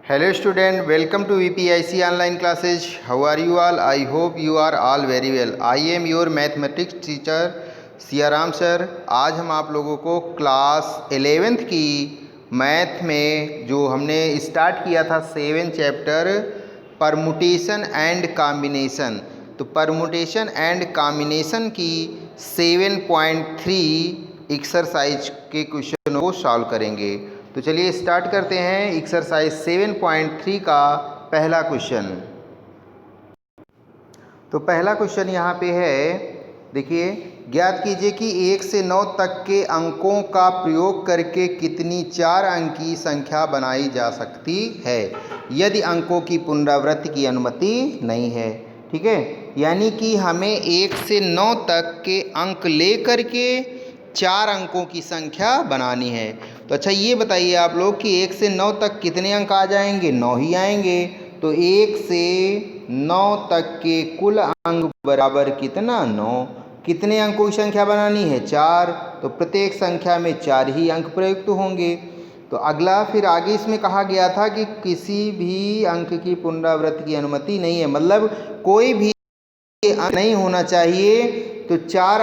Hello student, welcome to VPIC online classes. How are you all? I hope you are all very well. I am your mathematics teacher Siyaram sir. आज हम आप लोगों को class 11th की math में जो हमने स्टार्ट किया था 7 चैप्टर परमुटेशन एंड कॉम्बिनेशन, तो परमुटेशन एंड कॉम्बिनेशन की 7.3 एक्सरसाइज के क्वेश्चनों को सॉल्व करेंगे। तो चलिए स्टार्ट करते हैं एक्सरसाइज 7.3 का पहला क्वेश्चन। तो पहला क्वेश्चन यहाँ पे है, देखिए, ज्ञात कीजिए कि 1 से 9 तक के अंकों का प्रयोग करके कितनी 4 अंकी संख्या बनाई जा सकती है यदि अंकों की पुनरावृत्ति की अनुमति नहीं है। ठीक है, यानी कि हमें 1 से 9 तक के अंक लेकर के 4 अंकों की संख्या बनानी है। तो अच्छा ये बताइए आप लोग कि 1 से 9 तक कितने अंक आ जाएंगे? 9 ही आएंगे। तो 1 से 9 तक के कुल अंक बराबर कितना? 9। कितने अंकों की संख्या बनानी है? 4। तो प्रत्येक संख्या में 4 ही अंक प्रयुक्त होंगे। तो अगला फिर आगे इसमें कहा गया था कि किसी भी अंक की पुनरावृत्ति की अनुमति नहीं है, मतलब कोई भी अंक नहीं होना चाहिए। तो 4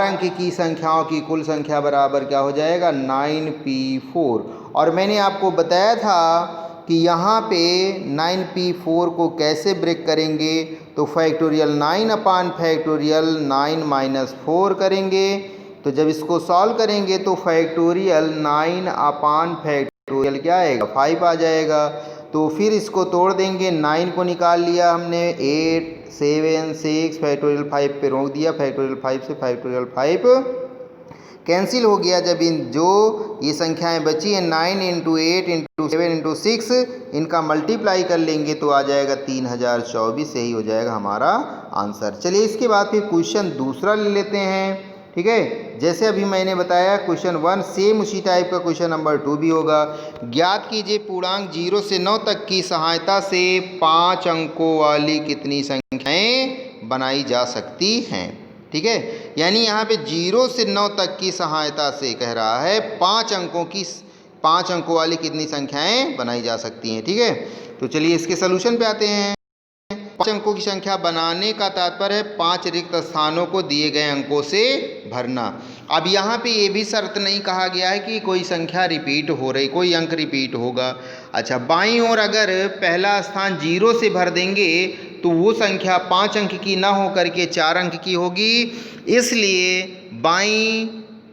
अंक की संख्याओं की कुल संख्या बराबर क्या हो जाएगा? 9p4। और मैंने आपको बताया था कि यहाँ पे 9p4 को कैसे ब्रेक करेंगे, तो फैक्टोरियल 9 अपान फैक्टोरियल 9 माइनस 4 करेंगे। तो जब इसको सॉल्व करेंगे तो फैक्टोरियल 9 अपान फैक्टोरियल क्या आएगा? 5 आ जाएगा। तो फिर इसको तोड़ देंगे, 9 को निकाल लिया हमने, 8 7 6 फैक्टोरियल 5 पे रोक दिया, फैक्टोरियल 5 से फैक्टोरियल 5 कैंसिल हो गया। जब इन जो ये संख्याएं बची हैं 9 इंटू 8 इंटू 7 इंटू 6, इनका मल्टीप्लाई कर लेंगे तो आ जाएगा 3024। यही हो जाएगा हमारा आंसर। चलिए इसके बाद फिर क्वेश्चन दूसरा ले लेते हैं। ठीक है, जैसे अभी मैंने बताया क्वेश्चन 1 सेम उसी टाइप का क्वेश्चन नंबर 2 भी होगा। ज्ञात कीजिए पूर्णांक 0 से 9 तक की सहायता से 5 अंकों वाली कितनी संख्याएं बनाई जा सकती हैं। ठीक है, यानी यहाँ पे 0 से 9 तक की सहायता से कह रहा है 5 अंकों वाली कितनी संख्याएं बनाई जा सकती हैं। ठीक है, तो चलिए इसके सलूशन पे आते हैं। 5 अंकों की संख्या बनाने का तात्पर्य है 5 रिक्त स्थानों को दिए गए अंकों से भरना। अब यहाँ पे ये भी शर्त नहीं कहा गया है कि कोई संख्या रिपीट हो रही, कोई अंक रिपीट होगा। अच्छा, बाईं ओर अगर पहला स्थान 0 से भर देंगे तो वो संख्या 5 अंक की ना हो करके 4 अंक की होगी, इसलिए बाईं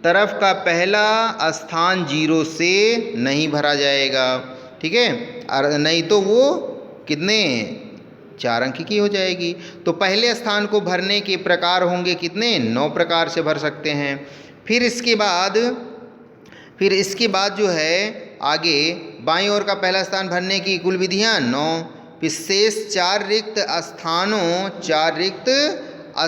तरफ का पहला स्थान 0 से नहीं भरा जाएगा। ठीक है, और नहीं तो वो कितने 4 अंक की हो जाएगी। तो पहले स्थान को भरने के प्रकार होंगे कितने? 9 प्रकार से भर सकते हैं। फिर इसके बाद जो है आगे बाईं ओर का पहला स्थान भरने की कुल विधियां 9। फिर शेष 4 रिक्त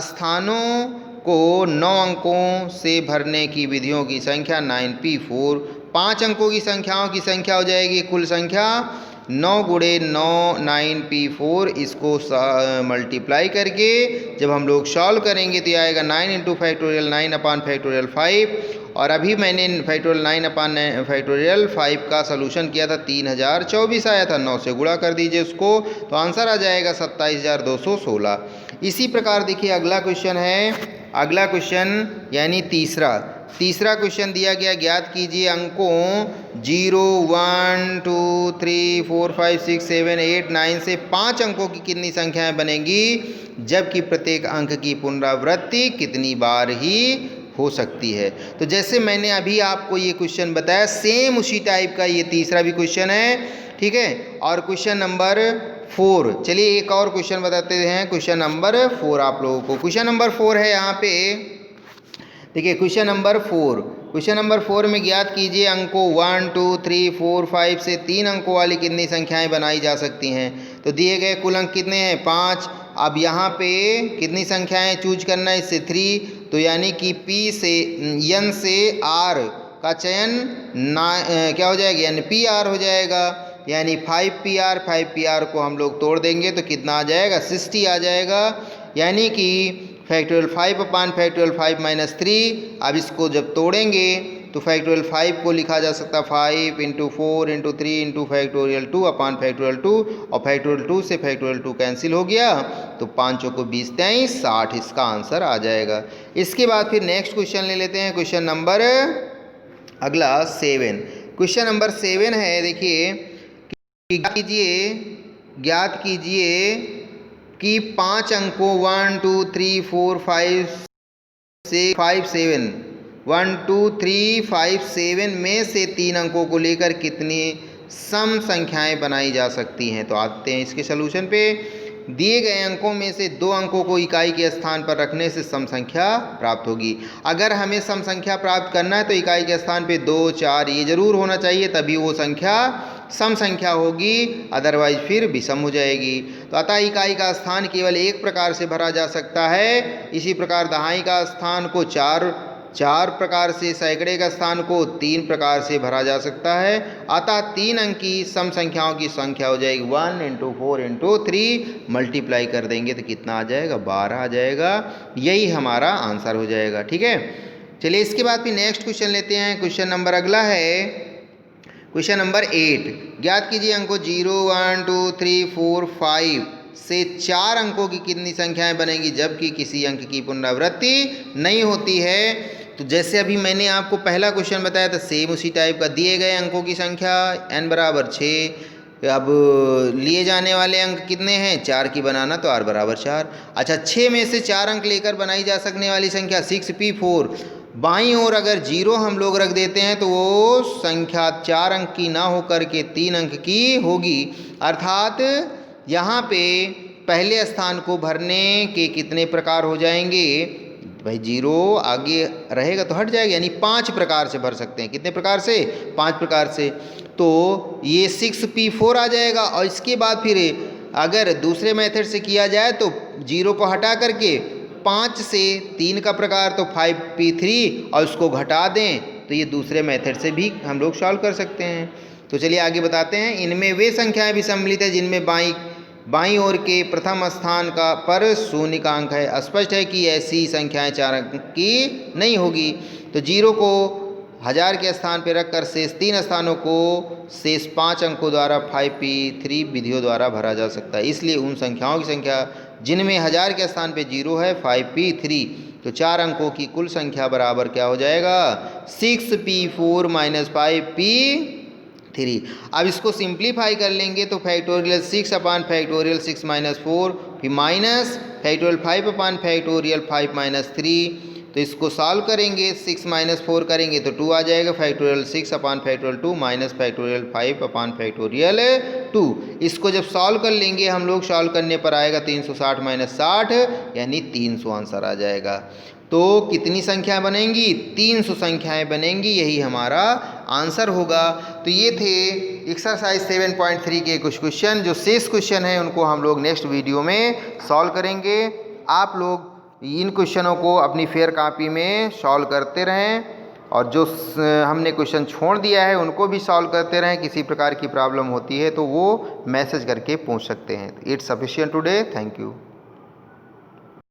स्थानों को 9 अंकों से भरने की विधियों की संख्या 9p4। 5 अंकों की संख्याओं की संख्या हो जाएगी कुल संख्या 9 गुणे 9 9p4। इसको मल्टीप्लाई करके जब हम लोग सॉल्व करेंगे तो आएगा 9 इंटू फैक्टोरियल 9 अपान फैक्टोरियल 5। और अभी मैंने फैक्टोरियल 9 अपान फैक्टोरियल 5 का सलूशन किया था, 3024 आया था। 9 से गुणा कर दीजिए उसको, तो आंसर आ जाएगा 27216। इसी प्रकार देखिए अगला क्वेश्चन है, अगला क्वेश्चन यानी तीसरा क्वेश्चन दिया गया, ज्ञात कीजिए अंकों 0 1 2 3 4 5 6 7 8 9 से 5 अंकों की कितनी संख्याएं बनेंगी जबकि प्रत्येक अंक की पुनरावृत्ति कितनी बार ही हो सकती है। तो जैसे मैंने अभी आपको ये क्वेश्चन बताया सेम उसी टाइप का ये तीसरा भी क्वेश्चन है। ठीक है, और क्वेश्चन नंबर 4, चलिए एक और क्वेश्चन बताते हैं, क्वेश्चन नंबर 4 आप लोगों को। क्वेश्चन नंबर 4 है यहाँ पे, देखिए क्वेश्चन नंबर 4 में ज्ञात कीजिए अंकों 1 2 3 4 5 से 3 अंकों वाली कितनी संख्याएं बनाई जा सकती हैं। तो दिए गए कुल अंक कितने हैं? 5। अब यहाँ पे कितनी संख्याएं चूज करना है? इससे 3। तो यानी कि n से r का चयन क्या हो जाएगा? यानी pr हो जाएगा, यानी 5pr को हम लोग तोड़ देंगे तो कितना आ जाएगा? 60 आ जाएगा। यानी कि फैक्टोरियल 5 अपान फैक्टोरियल 5 माइनस 3। अब इसको जब तोड़ेंगे तो फैक्टोरियल 5 को लिखा जा सकता है 5 × 4 × 3 × फैक्टोरियल 2 अपान फैक्टोरियल 2, और फैक्टोरियल 2 से फैक्टोरियल 2 कैंसिल हो गया, तो 5 को 20 23 60 इसका आंसर आ जाएगा। इसके बाद फिर नेक्स्ट क्वेश्चन ले लेते हैं, क्वेश्चन नंबर अगला 7। क्वेश्चन नंबर 7 है, देखिए ज्ञात कीजिए कि 5 अंकों 1 2 3 4 5 6 7 1 2 3 5 7 में से 3 अंकों को लेकर कितनी सम संख्याएं बनाई जा सकती हैं। तो आते हैं इसके सलूशन पे। दिए गए अंकों में से 2 अंकों को इकाई के स्थान पर रखने से सम संख्या प्राप्त होगी। अगर हमें सम संख्या प्राप्त करना है तो इकाई के स्थान पे 2 4 ये जरूर होना चाहिए, तभी वो संख्या सम संख्या होगी, अदरवाइज फिर विषम हो जाएगी। तो अतः इकाई का स्थान केवल एक प्रकार से भरा जा सकता है। इसी प्रकार दहाई का स्थान को चार प्रकार से, सैकड़े का स्थान को 3 प्रकार से भरा जा सकता है। अतः 3 अंकी सम संख्याओं की संख्या हो जाएगी 1 × 4 × 3, मल्टीप्लाई कर देंगे तो कितना आ जाएगा, 12 आ जाएगा। यही हमारा आंसर हो जाएगा। ठीक है, चलिए इसके बाद फिर नेक्स्ट क्वेश्चन लेते हैं। क्वेश्चन नंबर अगला है, क्वेश्चन नंबर 8। ज्ञात कीजिए अंकों 0 1 2 3 4 5 से 4 अंकों की कितनी संख्याएं बनेंगी जबकि किसी अंक की पुनरावृत्ति नहीं होती है। तो जैसे अभी मैंने आपको पहला क्वेश्चन बताया था, सेम उसी टाइप का। दिए गए अंकों की संख्या n = 6। अब लिए जाने वाले अंक कितने हैं, 4 की बनाना, तो r = 4। अच्छा, 6 में से 4 अंक लेकर बनाई जा सकने वाली संख्या 6p4। बाईं ओर अगर 0 हम लोग रख देते हैं तो वो संख्या 4 अंक की ना होकर के 3 अंक की होगी। अर्थात यहाँ पे पहले स्थान को भरने के कितने प्रकार हो जाएंगे भाई, 0 आगे रहेगा तो हट जाएगा, यानी 5 प्रकार से भर सकते हैं। कितने प्रकार से, 5 प्रकार से। तो ये 6p4 आ जाएगा। और इसके बाद फिर अगर दूसरे मेथड से किया जाए तो 0 को हटा करके 5 से 3 का प्रकार तो 5p3, और उसको घटा दें तो ये दूसरे मेथड से भी हम लोग सॉल्व कर सकते हैं। तो चलिए आगे बताते हैं। इनमें वे संख्याएं भी सम्मिलित है जिनमें बाईं ओर के प्रथम स्थान का पर 0 का अंक है। स्पष्ट है कि ऐसी संख्याएं 4 अंक की नहीं होगी। तो 0 को 1000 के स्थान पर रखकर शेष 3 स्थानों को शेष 5 अंकों द्वारा 5p3 विधियों द्वारा भरा जा सकता है। इसलिए उन संख्याओं की संख्या जिनमें 1000 के स्थान पे 0 है 5p3, तो 4 अंकों की कुल संख्या बराबर क्या हो जाएगा, 6p4 - 5p3। अब इसको सिंप्लीफाई कर लेंगे तो फैक्टोरियल 6 अपान फैक्टोरियल 6 - 4, फिर माइनस फैक्टोरियल 5 अपान फैक्टोरियल 5 - 3। तो इसको सॉल्व करेंगे, 6 - 4 करेंगे तो 2 आ जाएगा। फैक्टोरियल 6 अपान फैक्टोरियल 2 माइनस फैक्टोरियल 5 अपान फैक्टोरियल 2। इसको जब सॉल्व कर लेंगे हम लोग, सॉल्व करने पर आएगा 360 - 60, यानी 300 आंसर आ जाएगा। तो कितनी संख्याएं बनेंगी, 300 संख्याएं बनेंगी, यही हमारा आंसर होगा। तो ये थे एक्सरसाइज 7.3 के कुछ क्वेश्चन। जो शेष क्वेश्चन हैं उनको हम लोग नेक्स्ट वीडियो में सॉल्व करेंगे। आप लोग इन क्वेश्चनों को अपनी फेयर कॉपी में सॉल्व करते रहें, और जो हमने क्वेश्चन छोड़ दिया है उनको भी सॉल्व करते रहें। किसी प्रकार की प्रॉब्लम होती है तो वो मैसेज करके पूछ सकते हैं। It's sufficient today. Thank you.